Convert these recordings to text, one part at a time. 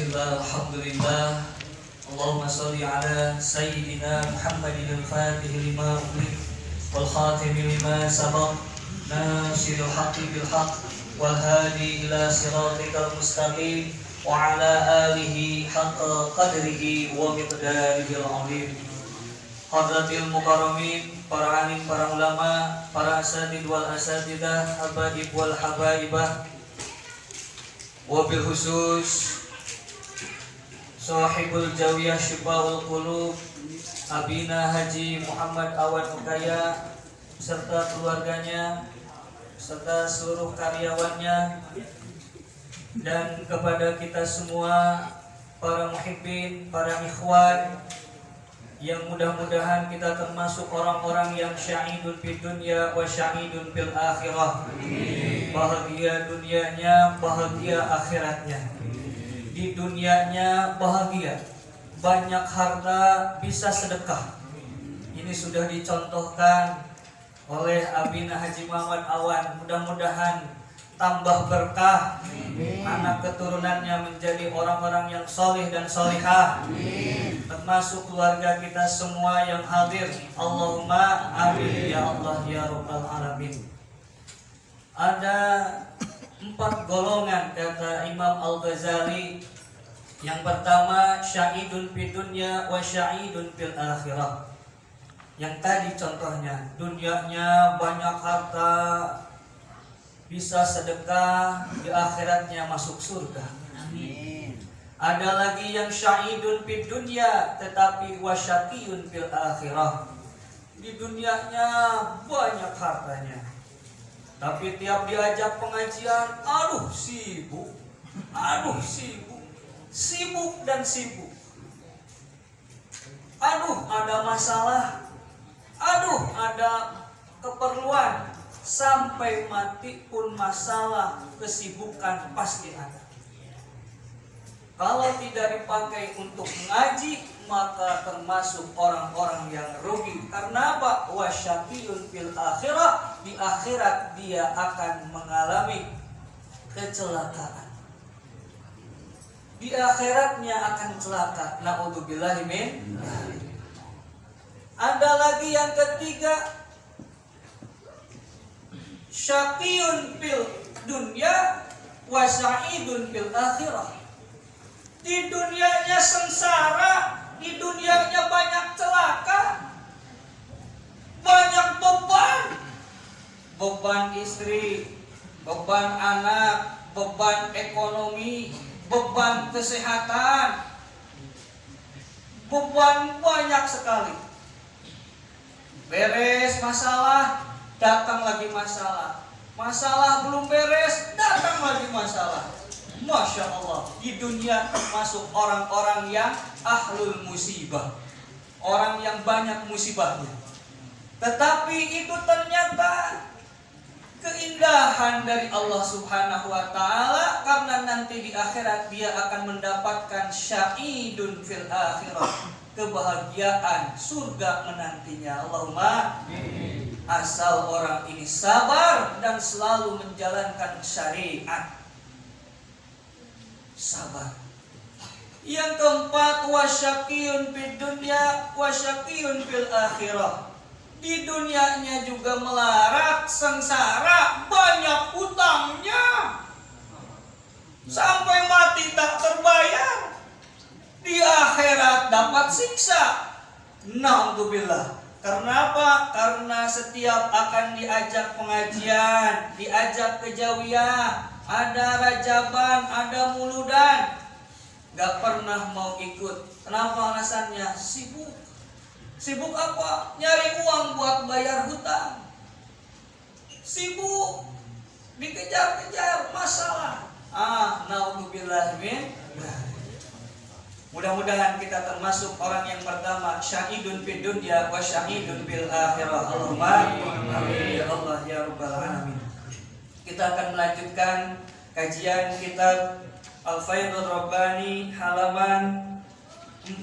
Bismillah, alhamdulillah. Allahumma salli ala Sayyidina Muhammadin al-Fatih lima ughliq wal khatimi lima sabaq nasiril haqqi bil haqq wal hadi ila siratikal mustaqim wa ala alihi haqqa qadrihi wa miqdarihil azim. Hadratil mukarramin, para alim, para ulama, para asatid wal asatidah, habaib wal habaibah, wabil khusus sahibul jawiyah syifaul qulub Abina Haji Muhammad Awan Ukaya serta keluarganya serta seluruh karyawannya, dan kepada kita semua para muhibbin, para ikhwan yang mudah-mudahan kita termasuk orang-orang yang syahidun fid dunya wa syahidun fil akhirah. Bahagia dunianya, bahagia akhiratnya. Di dunianya bahagia, banyak harta, bisa sedekah. Ini sudah dicontohkan oleh Abina Haji Muhammad Awan. Mudah-mudahan tambah berkah, anak keturunannya menjadi orang-orang yang soleh dan solihah, termasuk keluarga kita semua yang hadir. Allahumma amin ya Allah ya rabbal alamin. Ada 4 golongan kata Imam Al-Ghazali. Yang pertama, syahidun fid dunya wa syahidun fil akhirah. Yang tadi contohnya, dunianya banyak harta, bisa sedekah, di akhiratnya masuk surga. Amin. Ada lagi yang syahidun fid dunya tetapi wasyaqiyun fil akhirah. Di dunianya banyak hartanya, tapi tiap diajak pengajian, aduh sibuk, sibuk dan sibuk. Aduh ada masalah, aduh ada keperluan. Sampai mati pun masalah, kesibukan pasti ada. Kalau tidak dipakai untuk mengaji, maka termasuk orang-orang yang rugi. Karena apa? Wasyaqiyun fil akhirah. Di akhirat dia akan mengalami kecelakaan. Di akhiratnya akan celaka. Na'udzubillahi min. Ada lagi yang ketiga, syaqiyun fil dunya wa sa'idun fil akhirah. Di dunianya sengsara, di dunianya banyak celaka, banyak beban istri, beban anak, beban ekonomi, beban kesehatan, beban banyak sekali. Beres masalah, datang lagi masalah. Masalah belum beres, datang lagi masalah. Masya Allah, di dunia termasuk orang-orang yang ahlul musibah, orang yang banyak musibahnya. Tetapi itu ternyata keindahan dari Allah Subhanahu wa ta'ala, karena nanti di akhirat dia akan mendapatkan syahidun fil akhirah, kebahagiaan surga menantinya. Allahumma asal orang ini sabar dan selalu menjalankan syariat. Sabar. Yang keempat, wasyaqiyun fid dunya wasyaqiyun fil akhirah. Di dunianya juga melarat, sengsara, banyak hutangnya, sampai mati tak terbayar. Di akhirat dapat siksa. Na'udzubillah. Karena apa? Karena setiap akan diajak pengajian, diajak kejawiyah, ada rajaban, ada muludan, gak pernah mau ikut. Kenapa? Alasannya sibuk. Sibuk apa? Nyari uang buat bayar hutang. Sibuk, dikejar-kejar masalah. Na'udzubillah min. Mudah-mudahan kita termasuk orang yang pertama, syahidun fid dunya wa syahidun fil akhirah. Allahumma amin ya Allah ya rabbal alamin. Kita akan melanjutkan kajian kitab Al-Faidhur Rabbani halaman 41,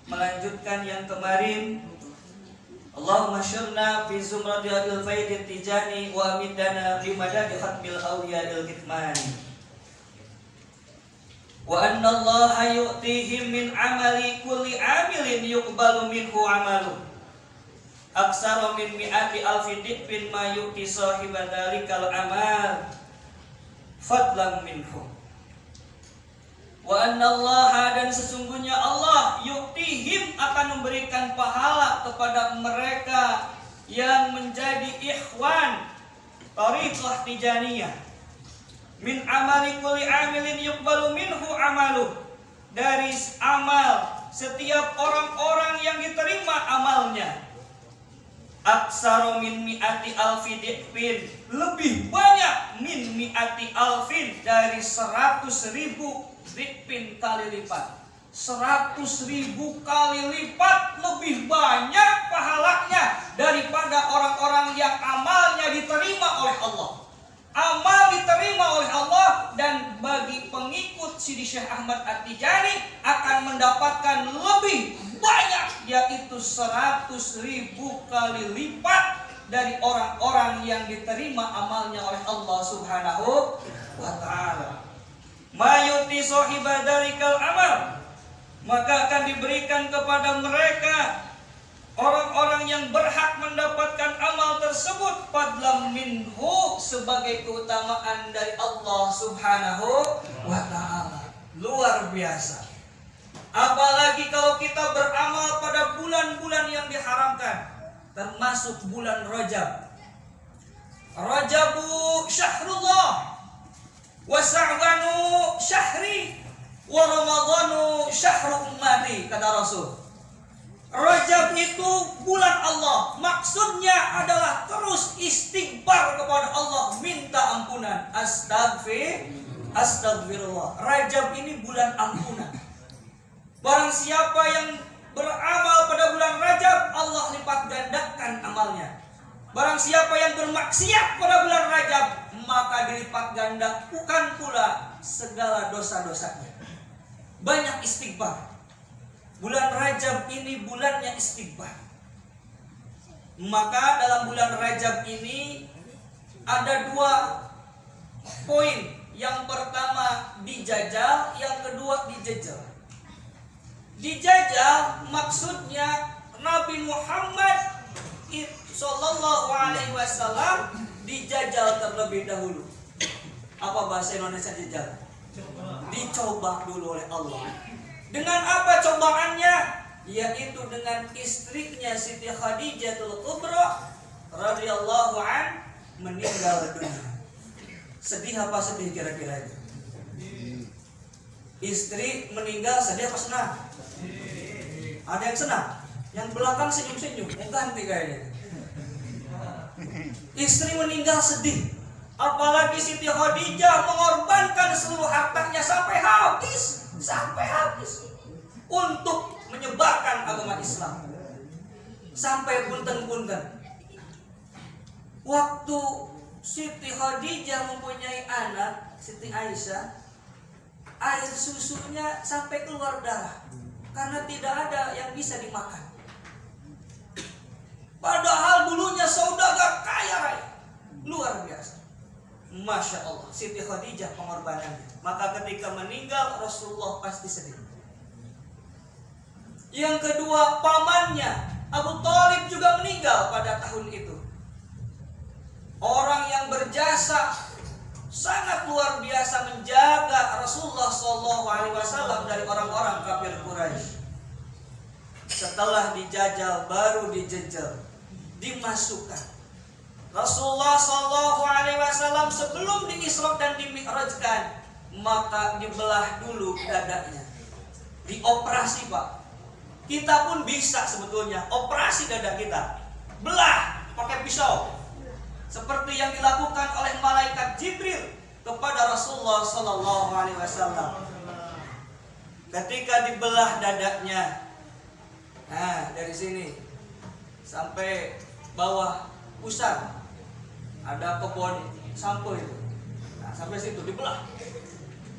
melanjutkan yang kemarin. Allahumma syurna fi zumratil faidit tijani wa amidana bi madadi khatmil awliya'il kitmani. Wa anna Allaha yu'tihim min amali kulli amilin yuqbalu minhu amalu aksara min mi'ati alfi dikbin ma yu'ti sahiba dzalikal amal fadlan minhu. Wa anna Allaha, dan sesungguhnya Allah, yu'tihim, akan memberikan pahala kepada mereka yang menjadi ikhwan Thariqah Tijaniyah, min amali kulli amilin yuqbalu minhu amaluh, dari amal setiap orang-orang yang diterima amalnya, aksaro min mi'ati alfi dikbin, lebih banyak, min mi'ati alfin, dari 100.000 dikbin kali lipat, 100.000 kali lipat lebih banyak pahalanya daripada orang-orang yang amalnya diterima oleh Allah. Amal diterima oleh Allah, dan bagi pengikut Sidi Syekh Ahmad At-Tijani akan mendapatkan lebih banyak, yaitu 100.000 kali lipat dari orang-orang yang diterima amalnya oleh Allah Subhanahu wa ta'ala. Mayuti sahiba dalikal amal, maka akan diberikan kepada mereka, orang-orang yang berhak mendapatkan amal tersebut, fadlam minhu, sebagai keutamaan dari Allah Subhanahu wa ta'ala. Luar biasa. Apalagi kalau kita beramal pada bulan-bulan yang diharamkan, termasuk bulan Rajab. Rajabu syahrullah, wa Sya'banu syahri, wa Ramadhanu syahru ummati, kata Rasul. Rajab itu bulan Allah, maksudnya adalah terus istighfar kepada Allah, minta ampunan, astagfirullah. Rajab ini bulan ampunan. Barang siapa yang beramal pada bulan Rajab, Allah lipat gandakan amalnya. Barang siapa yang bermaksiat pada bulan Rajab, maka dilipat gandakan pula segala dosa-dosanya. Banyak istighfar. Bulan Rajab ini bulannya istighfar. Maka dalam bulan Rajab ini ada 2 poin. Yang pertama dijajal, yang kedua dijejel. Dijajal maksudnya Nabi Muhammad sallallahu alaihi wasallam dijajal terlebih dahulu. Apa bahasa Indonesia jajal? Dicoba dulu oleh Allah. Dengan apa cobaannya? Yaitu dengan istrinya Siti Khadijatul Kubra radhiyallahu an meninggal dunia. Sedih apa sedih kira-kira itu? Istri meninggal sedih apa senang? Ada yang senang? Yang belakang senyum-senyum, ganti kayaknya. Istri meninggal sedih. Apalagi Siti Khadijah mengorbankan seluruh hartanya sampai habis untuk menyebarkan agama Islam. Sampai punten-punten. Waktu Siti Khadijah mempunyai anak, Siti Aisyah, air susunya sampai keluar darah karena tidak ada yang bisa dimakan. Padahal dulunya saudagar kaya raya, luar biasa. Masya Allah, Siti Khadijah pengorbanannya. Maka ketika meninggal, Rasulullah pasti sedih. Yang kedua, pamannya Abu Thalib juga meninggal pada tahun itu. Orang yang berjasa sangat luar biasa menjaga Rasulullah SAW dari orang-orang kafir Quraisy. Setelah dijajal, baru dijejel, dimasukkan. Rasulullah SAW sebelum diisra dan dimi'rajkan, maka dibelah dulu dadanya, dioperasi Pak. Kita pun bisa sebetulnya operasi dada kita, belah pakai pisau, seperti yang dilakukan oleh malaikat Jibril kepada Rasulullah SAW. Ketika dibelah dadanya, nah dari sini sampai bawah pusar ada kebun sampo itu. Nah, sampai situ dibelah.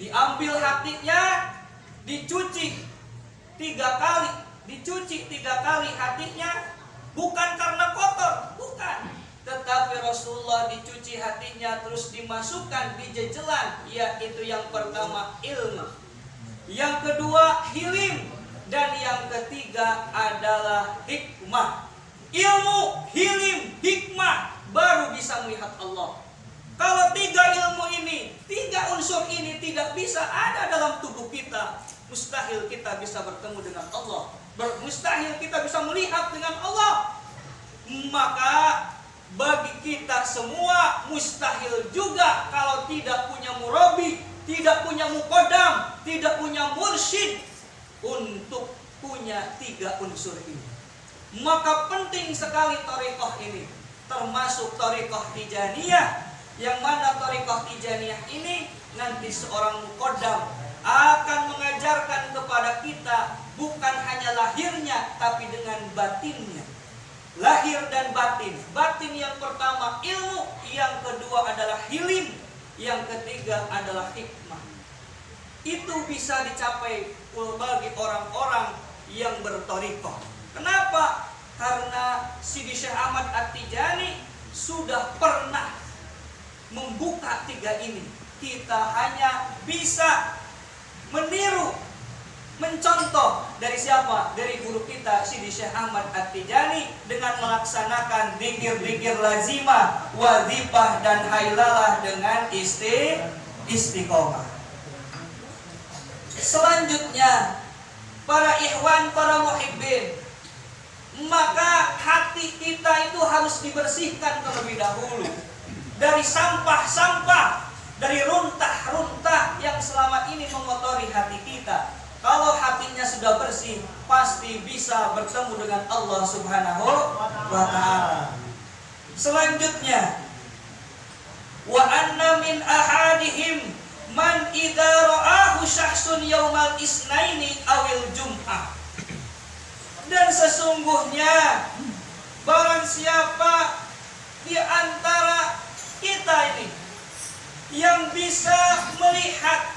Diambil hatinya, dicuci 3 kali. Dicuci 3 kali hatinya, bukan karena kotor, bukan. Tetapi Rasulullah dicuci hatinya, terus dimasukkan di jejelan, yaitu yang pertama ilmu. yang kedua hilim, dan yang ketiga adalah hikmah. Ilmu, hilim, hikmah baru bisa melihat Allah. Kalau tiga ilmu ini, tiga unsur ini tidak bisa ada dalam tubuh kita, mustahil kita bisa bertemu dengan Allah. Mustahil kita bisa melihat dengan Allah. Maka bagi kita semua mustahil juga kalau tidak punya murabi, tidak punya muqaddam, tidak punya mursyid untuk punya tiga unsur ini. Maka penting sekali thariqah ini, termasuk thariqah Tijaniyah, yang mana thariqah Tijaniyah ini nanti seorang muqaddam akan mengajarkan kepada kita bukan hanya lahirnya tapi dengan batinnya. Lahir dan batin. Batin yang pertama ilmu, yang kedua adalah hilim, yang ketiga adalah hikmah. Itu bisa dicapai bagi orang-orang yang berthariqah. Kenapa? Karena Sidi Syekh Ahmad At-Tijani sudah pernah membuka tiga ini. Kita hanya bisa meniru, mencontoh dari siapa? Dari guru kita Sidi Syekh Ahmad At-Tijani dengan melaksanakan dzikir-dzikir lazimah, wadzifah dan hailalah dengan istiqomah. Selanjutnya, para ikhwan, para muhibbin, maka hati kita itu harus dibersihkan terlebih dahulu dari sampah-sampah, dari runtah-runtah yang selama ini mengotori hati kita. Kalau hatinya sudah bersih, pasti bisa bertemu dengan Allah Subhanahu wa ta'ala. Selanjutnya, wa anna min ahadihim man idza ra'ahu syakhsun yaumal isnaini awil jum'ah. Dan sesungguhnya barang siapa di antara kita ini yang bisa melihat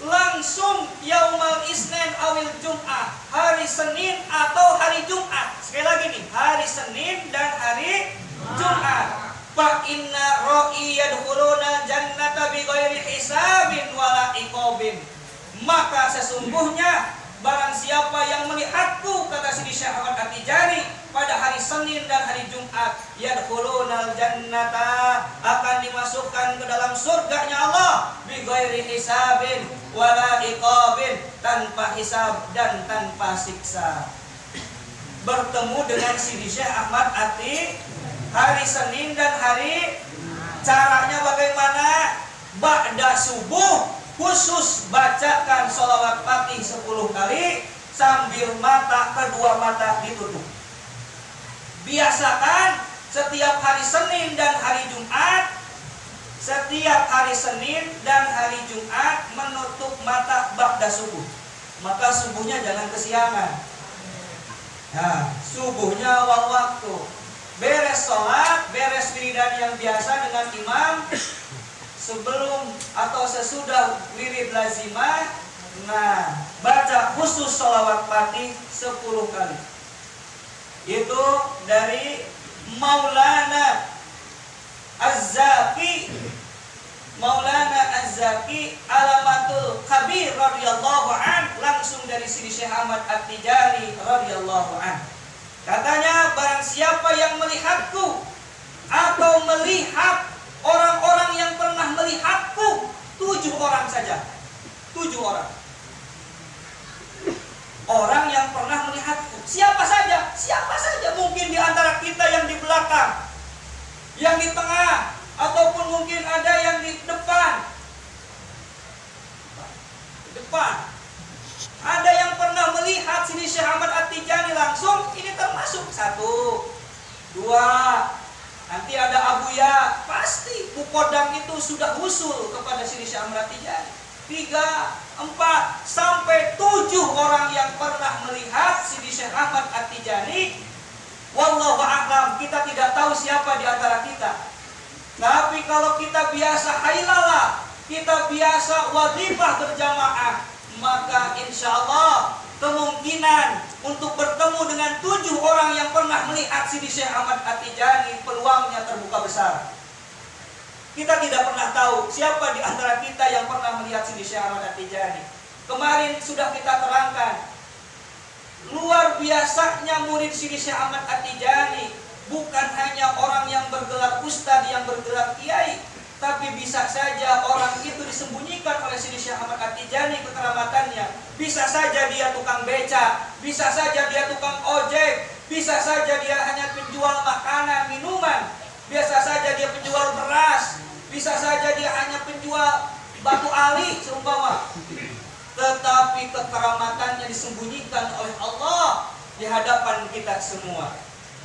langsung yaumal isnain awil jum'ah, hari Senin atau hari Jumat. Sekali lagi nih, hari Senin dan hari Jumat. Fa inna ra'i yadkhuluna jannata bighairi hisabin wala iqabin. Maka sesungguhnya barang siapa yang melihatku, kata Sidi Syekh Ahmad At-Tijani, pada hari Senin dan hari Jumat, yadkhulunal jannata, akan dimasukkan ke dalam surganya Allah, bighairi hisabin wala iqabin, tanpa hisab dan tanpa siksa. Bertemu dengan Sidi Syekh Ahmad At-Tijani hari Senin dan hari, caranya bagaimana? Ba'da subuh khusus bacakan sholawat fatih 10 kali sambil kedua mata ditutup. Biasakan setiap hari Senin dan hari Jumat, setiap hari Senin dan hari Jumat menutup mata ba'da subuh. Maka subuhnya jangan kesiangan. Nah, subuhnya awal waktu. Beres sholat, beres wiridan yang biasa dengan imam, sebelum atau sesudah wirid lazimah, nah, baca khusus sholawat fatih 10 kali. Itu dari Maulana Az-Zaki, Alamatul Kabir radhiyallahu an, langsung dari Sidi Syekh Ahmad At-Tijani radhiyallahu an. Katanya, barang siapa yang melihatku atau melihat orang-orang yang pernah melihatku, 7 orang saja. 7 orang. Orang yang pernah melihatku. Siapa saja? Siapa saja. Mungkin di antara kita yang di belakang, yang di tengah, ataupun mungkin ada yang di depan. Ada yang pernah melihat Sidi Syekh Ahmad At-Tijani langsung, ini termasuk 1, 2, nanti ada Abuya, pasti muqaddam itu sudah usul kepada Sidi Syekh Ahmad At-Tijani. 3, 4, sampai 7 orang yang pernah melihat Sidi Syekh Ahmad At-Tijani. Wallahu a'lam, kita tidak tahu siapa di antara kita. Tapi kalau kita biasa hailalah, kita biasa wadzifah berjamaah, maka insya Allah kemungkinan untuk bertemu dengan 7 orang yang pernah melihat Sidi Syekh Ahmad At-Tijani peluangnya terbuka besar. Kita tidak pernah tahu siapa di antara kita yang pernah melihat Sidi Syekh Ahmad At-Tijani. Kemarin sudah kita terangkan, luar biasanya murid Sidi Syekh Ahmad At-Tijani. Bukan hanya orang yang bergelar ustadz, yang bergelar kiai, tapi bisa saja orang itu disembunyikan oleh Sidi Syekh Ahmad At-Tijani kekeramatannya. Bisa saja dia tukang beca, bisa saja dia tukang ojek, bisa saja dia hanya penjual makanan, minuman, biasa saja dia penjual beras, bisa saja dia hanya penjual batu ali seumpama. Tetapi kekeramatannya disembunyikan oleh Allah di hadapan kita semua.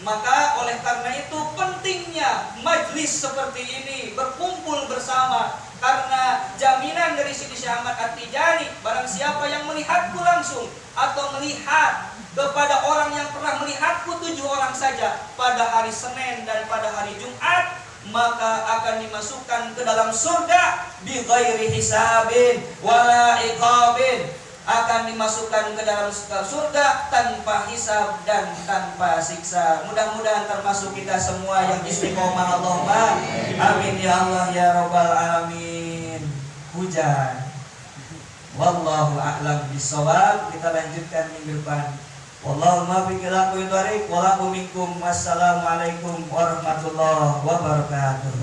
Maka oleh karena itu pentingnya majlis seperti ini, berkumpul bersama. Karena jaminan dari Sidi Syekh Ahmad At-Tijani, barang siapa yang melihatku langsung atau melihat kepada orang yang pernah melihatku 7 orang saja pada hari Senin dan pada hari Jumat, maka akan dimasukkan ke dalam surga bi ghairi hisabin wala iqabin, akan dimasukkan ke dalam surga tanpa hisab dan tanpa siksa. Mudah-mudahan termasuk kita semua yang istiqomah. Allahumma amin ya Allah ya rabbal alamin. Hujan. Wallahu a'lam bishawab. Kita lanjutkan minggu depan. Wallahu muwaffiq ila aqwamit thoriq wa lakum minkum. Wassalamualaikum warahmatullahi wabarakatuh.